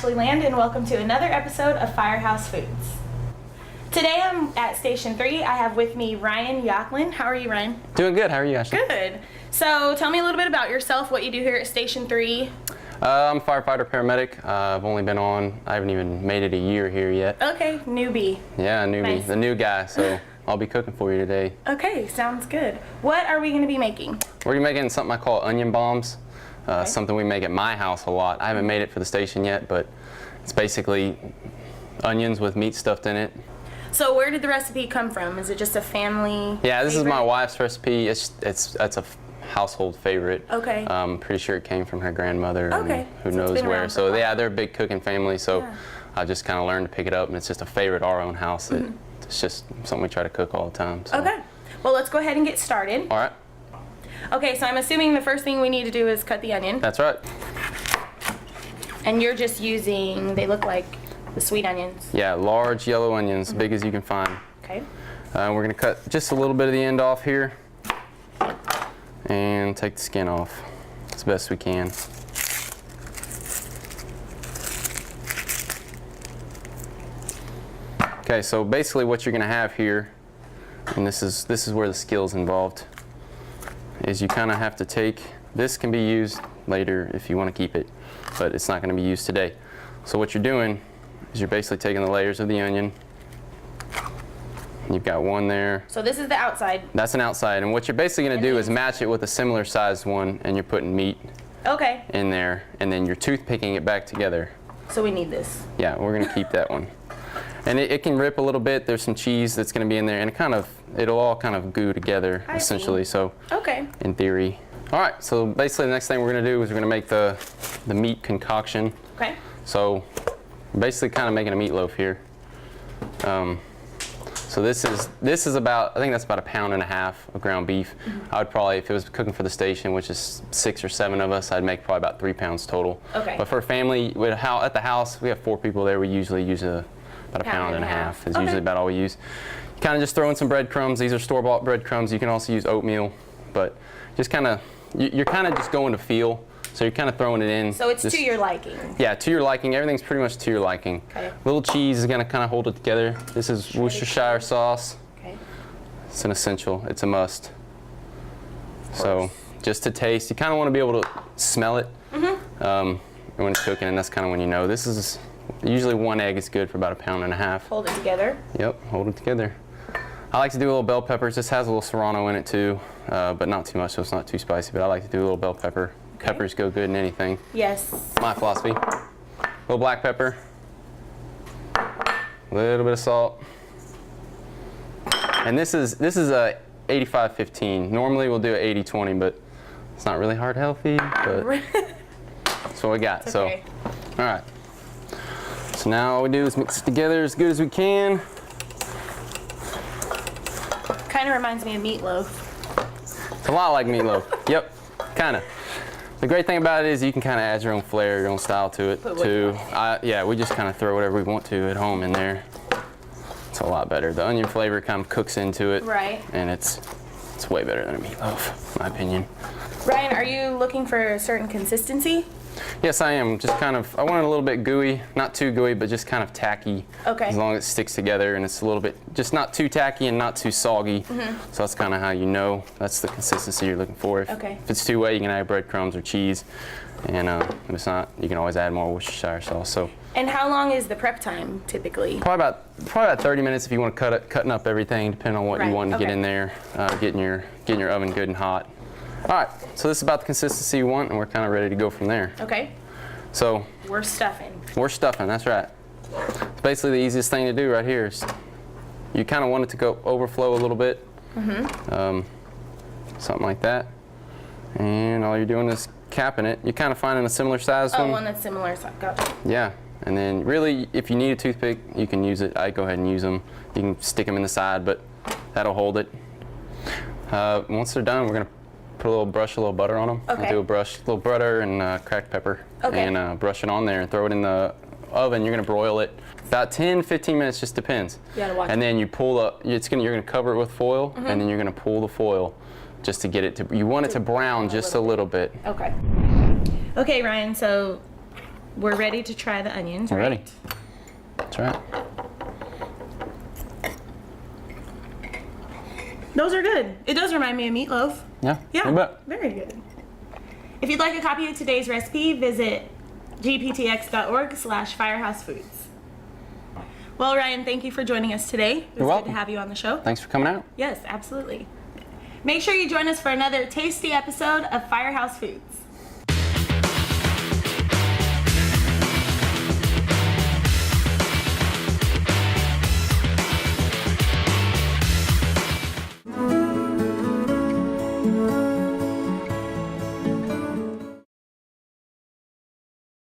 Ashley Land, and welcome to another episode of Firehouse Foods. Today I'm at Station 3. I have with me Ryan Yocklin. How are you, Ryan? Doing good. How are you, Ashley? Good. So tell me a little bit about yourself, what you do here at Station 3. I'm a firefighter paramedic. I've only been on, I haven't even made it a year here yet. Okay, newbie. Yeah, newbie, Nice. The new guy, so I'll be cooking for you today. Okay, sounds good. What are we going to be making? We're making something I call onion bombs. Okay. Something we make at my house a lot. I haven't made it for the station yet, but it's basically onions with meat stuffed in it. So where did the recipe come from? Is it just a family Yeah, this is my favorite? wife's recipe. It's a household favorite. Okay. Pretty sure it came from her grandmother. And Okay. who So it's knows been where. around for a So while. yeah, they're a big cooking family. So Yeah. I just kind of learned to pick it up, and it's just a favorite of our own house. It's just something we try to cook all the time. So. Okay. Well, let's go ahead and get started. All right. Okay, so I'm assuming the first thing we need to do is cut the onion. That's right. And you're just using, they look like the sweet onions. Yeah, large yellow onions, big as you can find. Okay. We're gonna cut just a little bit of the end off here and take the skin off as best we can. Okay, so basically what you're gonna have here, and this is where the skill's involved, is you kind of have to take, this can be used later if you want to keep it, but it's not going to be used today. So what you're doing is you're basically taking the layers of the onion. You've got one there. So this is the outside. That's an outside, and what you're basically going to do is match it with a similar sized one, and you're putting meat Okay. in there, and then you're toothpicking it back together. So we need this. Yeah, we're going to keep that one. And it can rip a little bit. There's some cheese that's going to be in there, and it'll all kind of goo together, I see. essentially. So Okay. in theory. All right, so basically the next thing we're going to do is we're going to make the meat concoction. Okay. So basically kind of making a meatloaf here. So this is about, I think that's about 1.5 pounds of ground beef. I would probably, if it was cooking for the station, which is 6 or 7 of us, I'd make probably about 3 pounds total. Okay. But for a family, at the house, we have 4 people there. We usually use about 1.5 pounds is Okay. usually about all we use. Kind of just throw in some breadcrumbs. These are store-bought breadcrumbs. You can also use oatmeal, but just kind of, you're kind of just going to feel. So you're kind of throwing it in. So it's just, to your liking. Yeah, to your liking. Everything's pretty much to your liking. Okay. Little cheese is going to kind of hold it together. This is Worcestershire sauce. Okay. It's an essential. It's a must. So just to taste, you kind of want to be able to smell it when it's cooking, and that's kind of when you know. This is usually 1 egg is good for about 1.5 pounds. Hold it together. Yep, hold it together. I like to do a little bell peppers. This has a little serrano in it too, but not too much, so it's not too spicy. But I like to do a little bell pepper. Okay. Peppers go good in anything. Yes. My philosophy. A little black pepper. A little bit of salt. And this is a 85-15. Normally we'll do an 80-20, but it's not really heart healthy. But that's what we got. It's okay. So, all right. So now all we do is mix it together as good as we can. Kind of reminds me of meatloaf. It's a lot like meatloaf. Yep, kind of. The great thing about it is you can kind of add your own flair, your own style to it Put what too. you want. Yeah, we just kind of throw whatever we want to at home in there. It's a lot better. The onion flavor kind of cooks into it. Right. And it's way better than a meatloaf, in my opinion. Ryan, are you looking for a certain consistency? Yes, I am. Just kind of, I want it a little bit gooey, not too gooey, but just kind of tacky. Okay. As long as it sticks together and it's a little bit, just not too tacky and not too soggy. So that's kind of how you know that's the consistency you're looking for. Okay. If it's too wet, you can add breadcrumbs or cheese. And if it's not, you can always add more Worcestershire sauce. So And how long is the prep time typically? probably about 30 minutes if you want to cutting up everything, depending on what Right, you want to get okay. in there, getting your oven good and hot. All right, so this is about the consistency you want, and we're kind of ready to go from there. Okay. So We're stuffing. we're stuffing, that's right. It's basically the easiest thing to do right here. Is you kind of want it to go overflow a little bit, something like that. And all you're doing is capping it. You're kind of finding a similar sized Oh, one. one that's similar. Gotcha. Yeah, and then really, if you need a toothpick, you can use it. I go ahead and use them. You can stick them in the side, but that'll hold it. Once they're done, we're gonna put a little butter on them. Okay. I'll do a little butter and cracked pepper, Okay. and brush it on there and throw it in the oven. You're gonna broil it about 10-15 minutes, just depends. You gotta watch and it. then you pull you're gonna cover it with foil, and then you're gonna pull the foil just to get it to. You want it to brown just a little bit. Okay. Okay, Ryan. So we're ready to try the onions, We're right? ready. That's right. Those are good. It does remind me of meatloaf. Yeah. Yeah, You bet. very good. If you'd like a copy of today's recipe, visit gptx.org/firehousefoods. Well, Ryan, thank you for joining us today. It was You're welcome. good to have you on the show. Thanks for coming out. Yes, absolutely. Make sure you join us for another tasty episode of Firehouse Foods.